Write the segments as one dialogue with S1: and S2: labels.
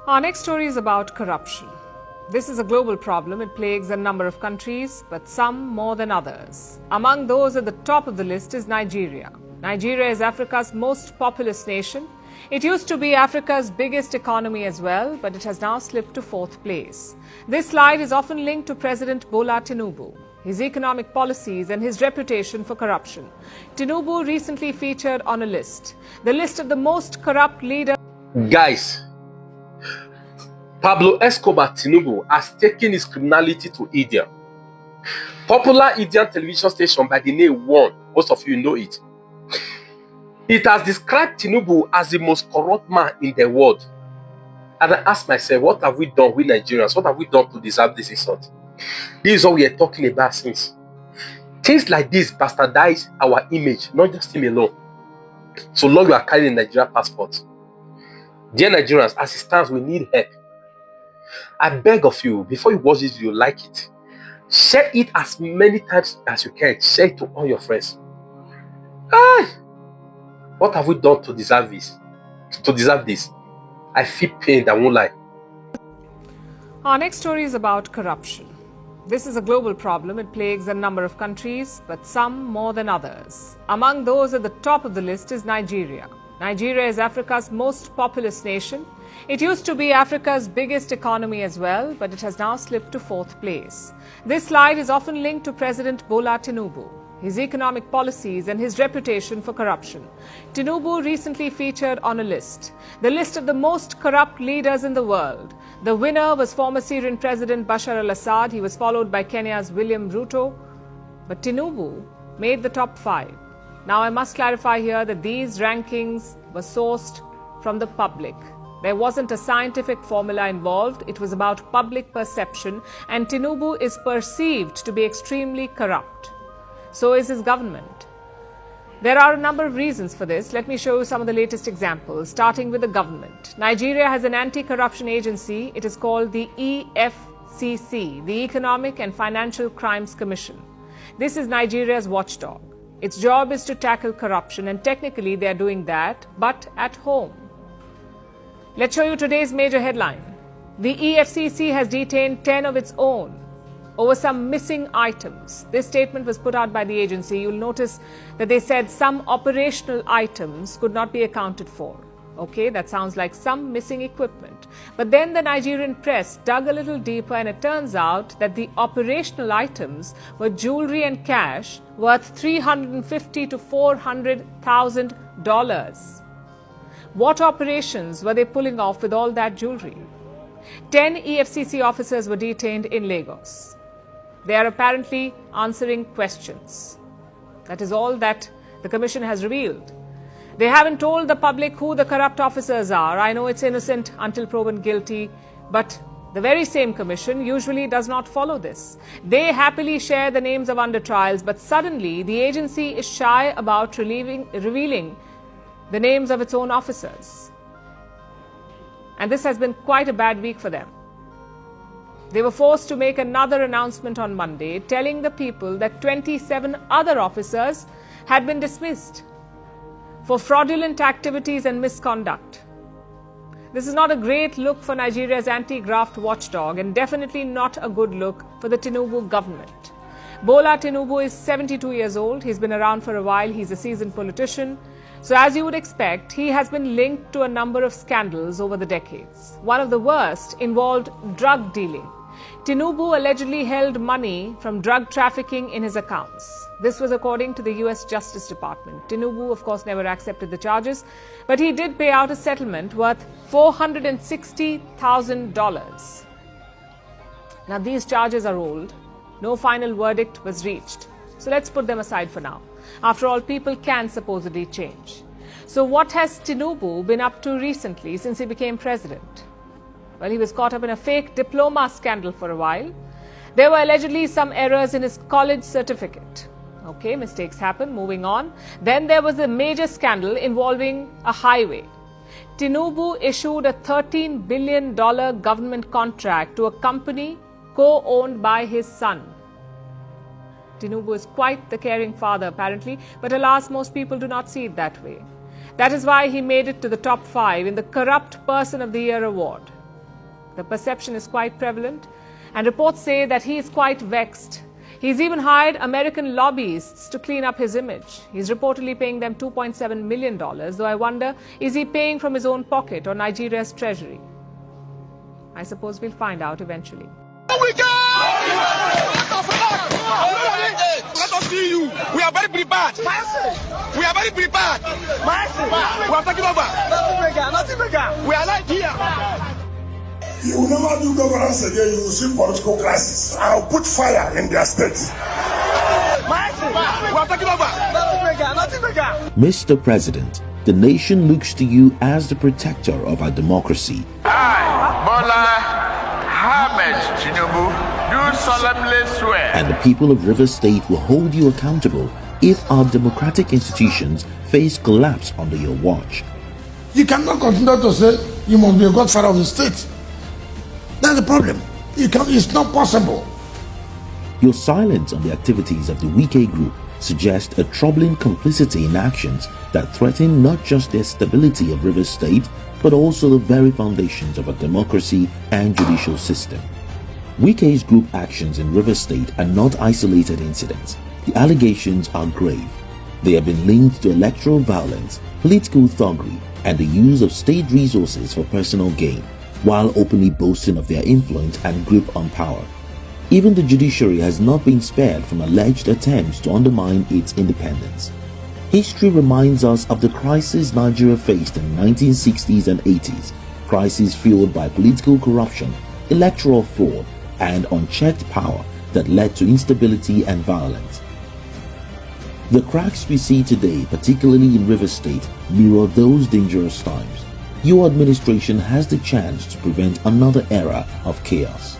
S1: Our next story is about corruption. This is a global problem. It plagues a number of countries, but some more than others. Among those at the top of the list is Nigeria. Nigeria is Africa's most populous nation. It used to be Africa's biggest economy as well, but it has now slipped to fourth place. This slide is often linked to President Bola Tinubu, his economic policies and his reputation for corruption. Tinubu recently featured on a list, the list of the most corrupt leaders.
S2: Guys, Pablo Escobar Tinubu has taken his criminality to India. Popular Indian television station by the name WION, most of you know it. It has described Tinubu as the most corrupt man in the world. And I ask myself, what have we done with Nigerians? What have we done to deserve this insult? This is what we are talking about since. Things like this bastardize our image, not just him alone. So long you are carrying a Nigerian passport. Dear Nigerians, as it stands, we need help. I beg of you, before you watch this video, like it. Share it as many times as you can. Share it to all your friends. What have we done to deserve this? I feel pain, I won't lie.
S1: Our next story is about corruption. This is a global problem. It plagues a number of countries, but some more than others. Among those at the top of the list is Nigeria. Nigeria is Africa's most populous nation. It used to be Africa's biggest economy as well, but it has now slipped to fourth place. This slide is often linked to President Bola Tinubu, his economic policies and his reputation for corruption. Tinubu recently featured on a list, the list of the most corrupt leaders in the world. The winner was former Syrian President Bashar al-Assad. He was followed by Kenya's William Ruto. But Tinubu made the top 5. Now, I must clarify here that these rankings were sourced from the public. There wasn't a scientific formula involved. It was about public perception, and Tinubu is perceived to be extremely corrupt. So is his government. There are a number of reasons for this. Let me show you some of the latest examples, starting with the government. Nigeria has an anti-corruption agency. It is called the EFCC, the Economic and Financial Crimes Commission. This is Nigeria's watchdog. Its job is to tackle corruption, and technically they are doing that, but at home. Let's show you today's major headline. The EFCC has detained 10 of its own over some missing items. This statement was put out by the agency. You'll notice that they said some operational items could not be accounted for. Okay, that sounds like some missing equipment. But then the Nigerian press dug a little deeper, and it turns out that the operational items were jewelry and cash worth $350,000 to $400,000. What operations were they pulling off with all that jewelry? 10 EFCC officers were detained in Lagos. They are apparently answering questions. That is all that the commission has revealed. They haven't told the public who the corrupt officers are. I know it's innocent until proven guilty, but the very same commission usually does not follow this. They happily share the names of under trials, but suddenly the agency is shy about revealing the names of its own officers. And this has been quite a bad week for them. They were forced to make another announcement on Monday, telling the people that 27 other officers had been dismissed for fraudulent activities and misconduct. This is not a great look for Nigeria's anti-graft watchdog, and definitely not a good look for the Tinubu government. Bola Tinubu is 72 years old. He's been around for a while. He's a seasoned politician. So as you would expect, he has been linked to a number of scandals over the decades. One of the worst involved drug dealing. Tinubu allegedly held money from drug trafficking in his accounts. This was according to the US Justice Department. Tinubu, of course, never accepted the charges, but he did pay out a settlement worth $460,000. Now, these charges are old. No final verdict was reached. So let's put them aside for now. After all, people can supposedly change. So what has Tinubu been up to recently since he became president? Well, he was caught up in a fake diploma scandal for a while. There were allegedly some errors in his college certificate. Okay, mistakes happen, moving on. Then there was a major scandal involving a highway. Tinubu issued a $13 billion government contract to a company co-owned by his son. Tinubu is quite the caring father, apparently, but alas, most people do not see it that way. That is why he made it to the top 5 in the Corrupt Person of the Year award. The perception is quite prevalent, and reports say that he is quite vexed. He's even hired American lobbyists to clean up his image. He's reportedly paying them $2.7 million, though I wonder, is he paying from his own pocket or Nigeria's treasury? I suppose we'll find out eventually.
S3: Let us see you. We are very prepared. We are very prepared. We are taking over. We are not here.
S4: You will never do governance again. You will see political crisis. I'll put fire in their states.
S5: Mr. President, the nation looks to you as the protector of our democracy.
S6: I, Bola Ahmed Tinubu, do solemnly swear.
S5: And the people of Rivers State will hold you accountable if our democratic institutions face collapse under your watch.
S4: You cannot continue to say you must be a godfather of the state. That's the problem. It's not possible.
S5: Your silence on the activities of the WION group suggests a troubling complicity in actions that threaten not just the stability of Rivers State, but also the very foundations of a democracy and judicial system. WION's group actions in Rivers State are not isolated incidents. The allegations are grave. They have been linked to electoral violence, political thuggery, and the use of state resources for personal gain, while openly boasting of their influence and grip on power. Even the judiciary has not been spared from alleged attempts to undermine its independence. History reminds us of the crisis Nigeria faced in the 1960s and 80s, crises fueled by political corruption, electoral fraud, and unchecked power that led to instability and violence. The cracks we see today, particularly in Rivers State, mirror those dangerous times. Your administration has the chance to prevent another era of chaos.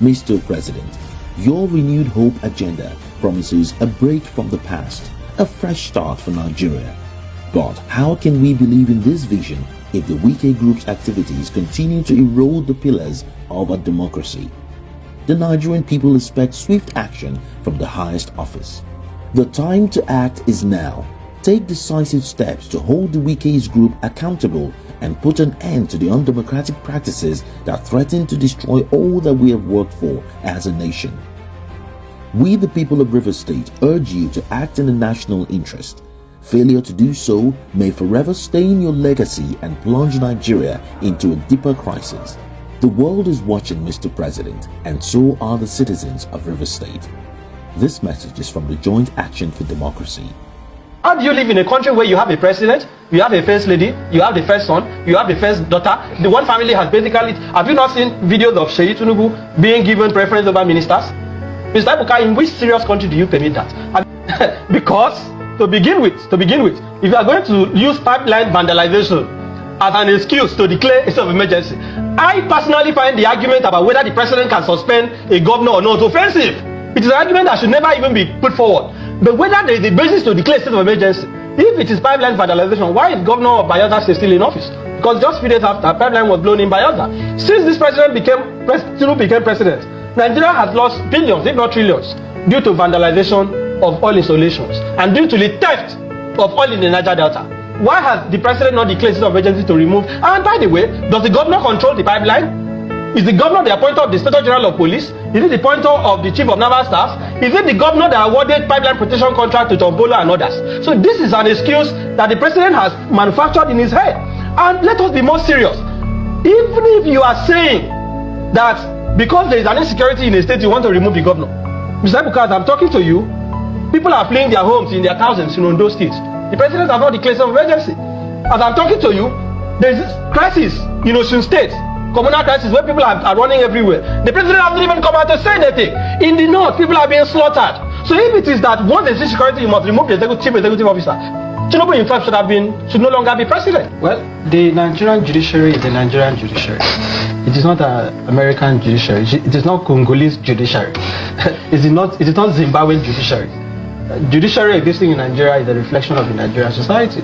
S5: Mr. President, your renewed hope agenda promises a break from the past, a fresh start for Nigeria. But how can we believe in this vision if the WION group's activities continue to erode the pillars of our democracy? The Nigerian people expect swift action from the highest office. The time to act is now. Take decisive steps to hold the WION group accountable and put an end to the undemocratic practices that threaten to destroy all that we have worked for as a nation. We, the people of Rivers State, urge you to act in the national interest. Failure to do so may forever stain your legacy and plunge Nigeria into a deeper crisis. The world is watching, Mr. President, and so are the citizens of Rivers State. This message is from the Joint Action for Democracy.
S7: How do you live in a country where you have a president, you have a first lady, you have the first son, you have the first daughter? The one family has basically... Have you not seen videos of Tinubu being given preference over ministers? Mr. Ibuka, in which serious country do you permit that? Because, to begin with, if you are going to use pipeline vandalization as an excuse to declare a state of emergency, I personally find the argument about whether the president can suspend a governor or not offensive. It is an argument that should never even be put forward. But whether there is a basis to declare a state of emergency, if it is pipeline vandalization, why is Governor of Bayelsa still in office? Because just 3 days after, a pipeline was blown in Bayelsa. Since this president Tinubu became president, Nigeria has lost billions, if not trillions, due to vandalization of oil installations and due to the theft of oil in the Niger Delta. Why has the president not declared a state of emergency to remove? And by the way, does the governor control the pipeline? Is the governor the appointer of the Inspector General of Police? Is it the appointer of the Chief of Naval Staff? Is it the governor that awarded pipeline protection contract to Tombola and others? So this is an excuse that the president has manufactured in his head. And let us be more serious. Even if you are saying that because there is an insecurity in a state, you want to remove the governor. Mr. Ibuka, as I'm talking to you, people are fleeing their homes in their thousands in those states. The president has not declared some emergency. As I'm talking to you, there is this crisis in Osun State. Communal crisis where people are running everywhere. The president hasn't even come out to say anything. In the north, people are being slaughtered. So if it is that once there's insecurity, you must remove the chief executive officer, Tinubu himself should no longer be president. Well, the Nigerian judiciary is the Nigerian judiciary. It is not an American judiciary. It is not Congolese judiciary. It is not Zimbabwean judiciary. Judiciary existing in Nigeria is a reflection of the Nigerian society.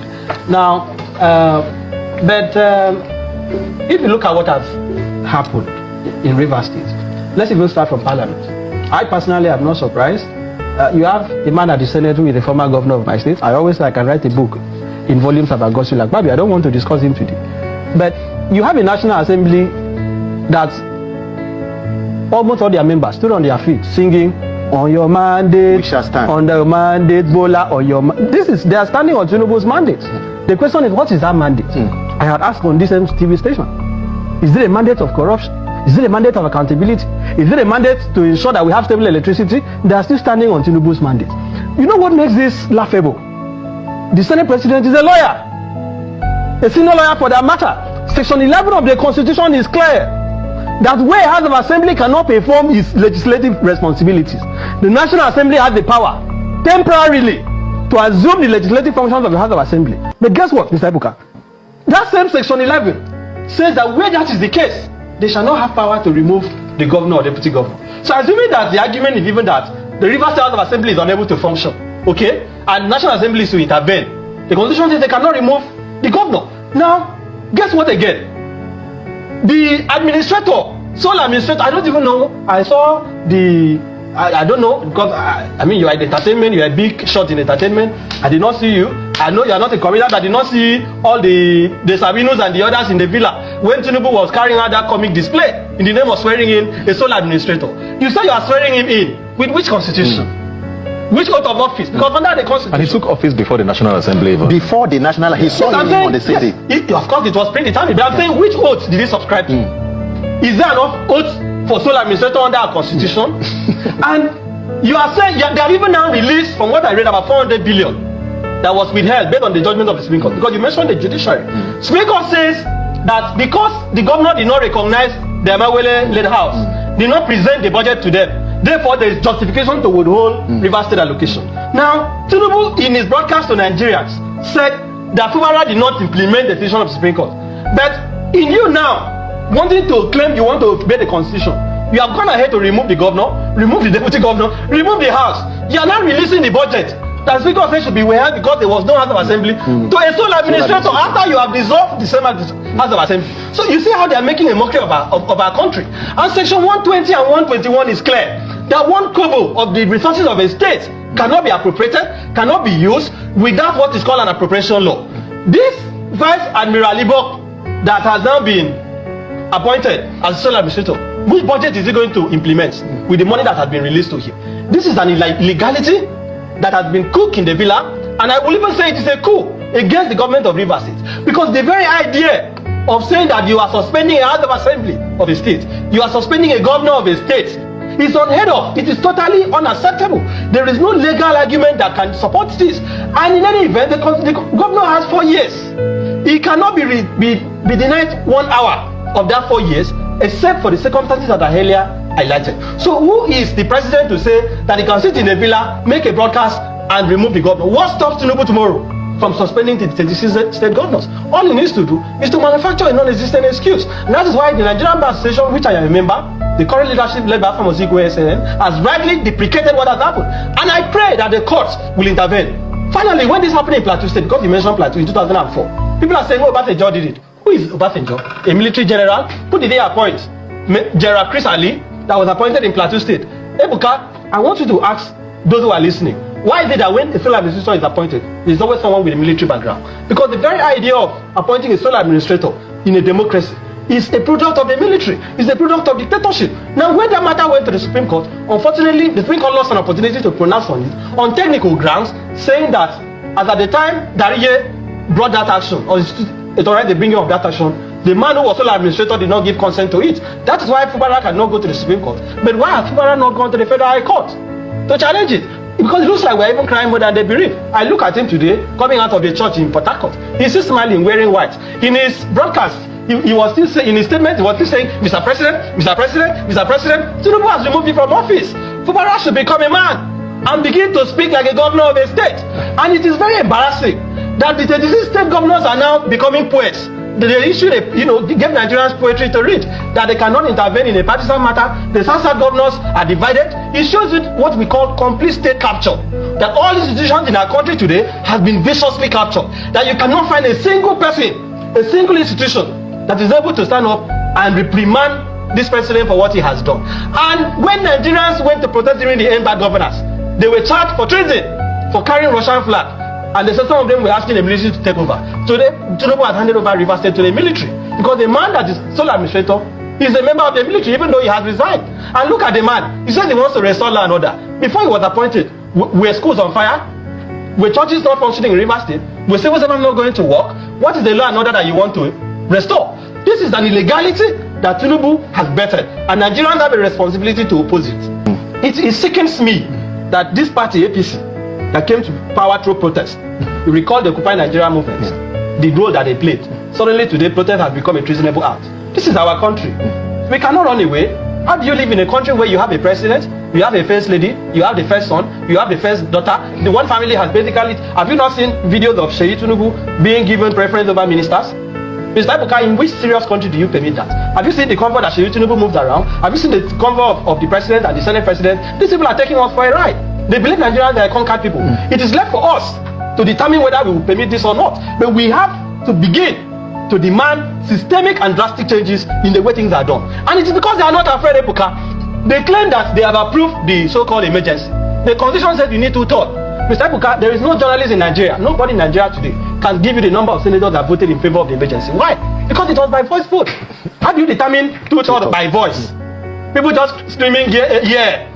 S7: Now, if you look at what has happened in Rivers State, let's even start from Parliament. I personally am not surprised. You have a man at the Senate who is the former governor of my state. I always say I can write a book in volumes about Godswill Akpabio. I don't want to discuss him today. But you have a National Assembly that almost all their members stood on their feet singing, "On your mandate,
S8: we shall stand.
S7: On the mandate, Bola, on your they are standing on Tinubu's mandate. The question is, what is that mandate? I had asked on this TV station. Is it a mandate of corruption? Is it a mandate of accountability? Is it a mandate to ensure that we have stable electricity? They are still standing on Tinubu's mandate. You know what makes this laughable? The Senate President is a lawyer, a senior lawyer for that matter. Section 11 of the Constitution is clear that where House of Assembly cannot perform its legislative responsibilities, the National Assembly has the power temporarily to assume the legislative functions of the House of Assembly. But guess what, Mr. Ebuka? That same Section 11 says that where that is the case, they shall not have power to remove the governor or deputy governor. So assuming that the argument is even that the Rivers State House of Assembly is unable to function, okay, and National Assembly is to intervene, the Constitution says they cannot remove the governor. Now, guess what again? The administrator, sole administrator, I don't even know. I saw I don't know, because I mean, you are in entertainment, you are a big shot in entertainment. I did not see you. I know you are not a comedian. I did not see all the Sabinos and the others in the villa when Tinubu was carrying out that comic display in the name of swearing in a sole administrator. You say you are swearing him in with which constitution? Which oath of office? Because under the constitution.
S8: And he took office before the National Assembly. Before the National, he saw him on the city.
S7: Yes, of course, it was predetermined. But I'm saying, which oath did he subscribe to? Is there enough oath for sole administrator under our constitution? And you are saying they have even now released, from what I read, about 400 billion that was withheld based on the judgment of the Supreme Court. Because you mentioned the judiciary. Supreme Court says that because the governor did not recognize the Amawele-led house, did not present the budget to them, therefore there is justification to withhold Rivers State allocation. Now, Tinubu in his broadcast to Nigerians said that Fubara did not implement the decision of the Supreme Court. But in you now wanting to claim you want to obey the constitution, you have gone ahead to remove the governor, remove the deputy governor, remove the house. You are not releasing the budget that Speaker said should be withheld because there was no House of Assembly to a sole administrator after you have dissolved the same House of Assembly. So you see how they are making a mockery of our country. And Section 120 and 121 is clear that 1 kobo of the resources of a state cannot be appropriated, cannot be used without what is called an appropriation law. This Vice Admiral Ibok that has now been appointed as sole administrator, which budget is he going to implement with the money that has been released to him? This is an illegality that has been cooked in the villa, and I will even say it is a coup against the government of Rivers State, because the very idea of saying that you are suspending a House of Assembly of a state, you are suspending a governor of a state, is unheard of. It is totally unacceptable. There is no legal argument that can support this. And in any event, the governor has 4 years. He cannot be denied 1 hour of that 4 years, except for the circumstances that are earlier highlighted. So who is the president to say that he can sit in a villa, make a broadcast, and remove the governor? What stops Tinubu tomorrow from suspending the 36 state governors? All he needs to do is to manufacture a non-existent excuse. And that is why the Nigerian Bar Association, which I am a member, the current leadership led by Famozigwe SNN, has rightly deprecated what has happened. And I pray that the courts will intervene. Finally, when this happened in Plateau State, because you mentioned Plateau in 2004, people are saying, oh, Obasanjo did it. Who is Obasanjo? A military general? Who did they appoint? General Chris Ali, that was appointed in Plateau State. Ebuka, I want you to ask those who are listening, why is it that when a sole administrator is appointed, there is always someone with a military background? Because the very idea of appointing a sole administrator in a democracy is a product of the military, is a product of dictatorship. Now, when that matter went to the Supreme Court, unfortunately, the Supreme Court lost an opportunity to pronounce on it on technical grounds, saying that as at the time Dariye brought that action, or authorized the bringing of that action, the man who was sole administrator did not give consent to it. That is why Fubara cannot go to the Supreme Court. But why has Fubara not gone to the Federal High Court to challenge it? Because it looks like we're even crying more than they believe. I look at him today, coming out of the church in Port Harcourt. He's still smiling, wearing white. In his broadcast, he was still saying, in his statement, he was still saying, Mr. President, Mr. President, Mr. President, Tinubu has removed him from office. Fubara should become a man and begin to speak like a governor of a state. And it is very embarrassing that the 36 state governors are now becoming poets. They issued they gave Nigerians poetry to read, that they cannot intervene in a partisan matter. The South governors are divided. It shows it what we call complete state capture. That all institutions in our country today have been viciously captured. That you cannot find a single person, a single institution that is able to stand up and reprimand this president for what he has done. And when Nigerians went to protest during the End Bad Governance, they were charged for treason, for carrying Russian flag. And some of them were asking the military to take over. Today, Tinubu has handed over Rivers State to the military, because the man that is sole administrator He's a member of the military, even though he has resigned. And look at the man. He says he wants to restore law and order. Before he was appointed, were schools on fire? Were churches not functioning in Rivers State? Were civil servants not going to work? What is the law and order that you want to restore? This is an illegality that Tinubu has bettered, and Nigerians have a responsibility to oppose it. It sickens me that this party, APC, that came to power through protest, you recall the Occupy Nigeria movement, the role that they played. Suddenly today, protest has become a treasonable act. This is our country. We cannot run away. How do you live in a country where you have a president, you have a first lady, you have the first son, you have the first daughter? The one family has basically... Have you not seen videos of Tinubu being given preference over ministers? Mr. Ibuka, in which serious country do you permit that? Have you seen the convoy that Tinubu moves around? Have you seen the convoy of the president and the senate president? These people are taking us for a ride. They believe Nigerians are conquered people. It is left for us to determine whether we will permit this or not. But we have to begin to demand systemic and drastic changes in the way things are done. And it is because they are not afraid, Ebuka. They claim that they have approved the so-called emergency. The constitution says you need 2/3. Mr. Ebuka, there is no journalist in Nigeria, nobody in Nigeria today can give you the number of senators that voted in favor of the emergency. Why? Because it was by voice vote. How do you determine 2/3 by voice? People just screaming a year.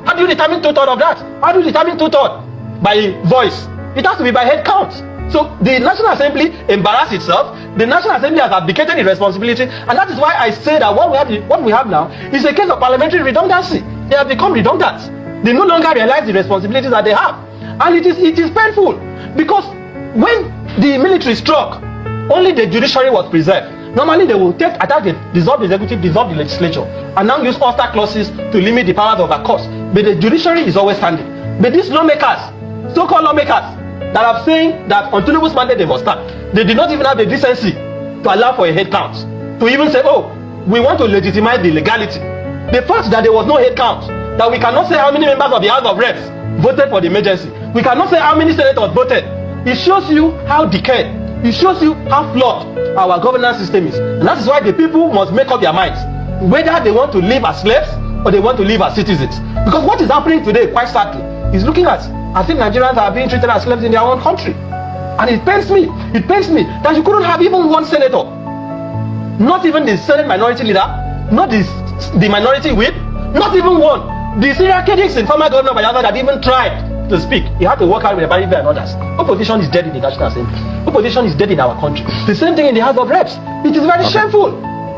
S7: How do you determine 2/3 of that? How do you determine 2/3 by voice? It has to be by head count. So the National Assembly embarrassed itself. The National Assembly has abdicated its responsibility, and that is why I say that what we have now is a case of parliamentary redundancy. They have become redundant. They no longer realize the responsibilities that they have, and it is painful because when the military struck, only the judiciary was preserved. Normally they will attack the dissolve the executive, dissolve the legislature, and now use auster clauses to limit the powers of a court. But the judiciary is always standing. But these lawmakers, so-called lawmakers, that are saying that on Tinubu's mandate they must start, they did not even have the decency to allow for a head count, to even say, oh, we want to legitimize the legality. The fact that there was no head count, that we cannot say how many members of the House of Reps voted for the emergency, we cannot say how many senators voted, it shows you how decayed, it shows you how flawed our governance system is. And that is why the people must make up their minds whether they want to live as slaves or they want to live as citizens. Because what is happening today, quite sadly, is looking at, I think Nigerians are being treated as slaves in their own country. And it pains me that you couldn't have even one senator, not even the Senate minority leader, not the minority whip, not even one. The serial killings in former Governor Bayelsa that even tried to speak, he had to work out with the Baribe and others. Opposition is dead in the National Assembly. Opposition is dead in our country. The same thing in the House of Reps. It is very shameful.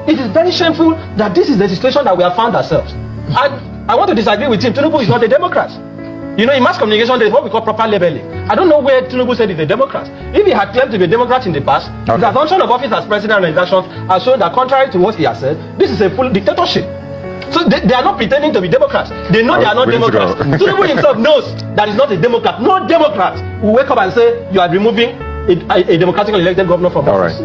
S7: It is very shameful that this is the situation that we have found ourselves. And I want to disagree with him. Tinubu is not a Democrat. You know, in mass communication, there is what we call proper labeling. I don't know where Tinubu said he's a Democrat. If he had claimed to be a Democrat in the past, his assumption of office as president and his actions has shown that contrary to what he has said, this is a full dictatorship. So they are not pretending to be Democrats. They know they are not Democrats. Tinubu himself knows that he's not a Democrat. No Democrat will wake up and say you are removing a democratically elected governor from office.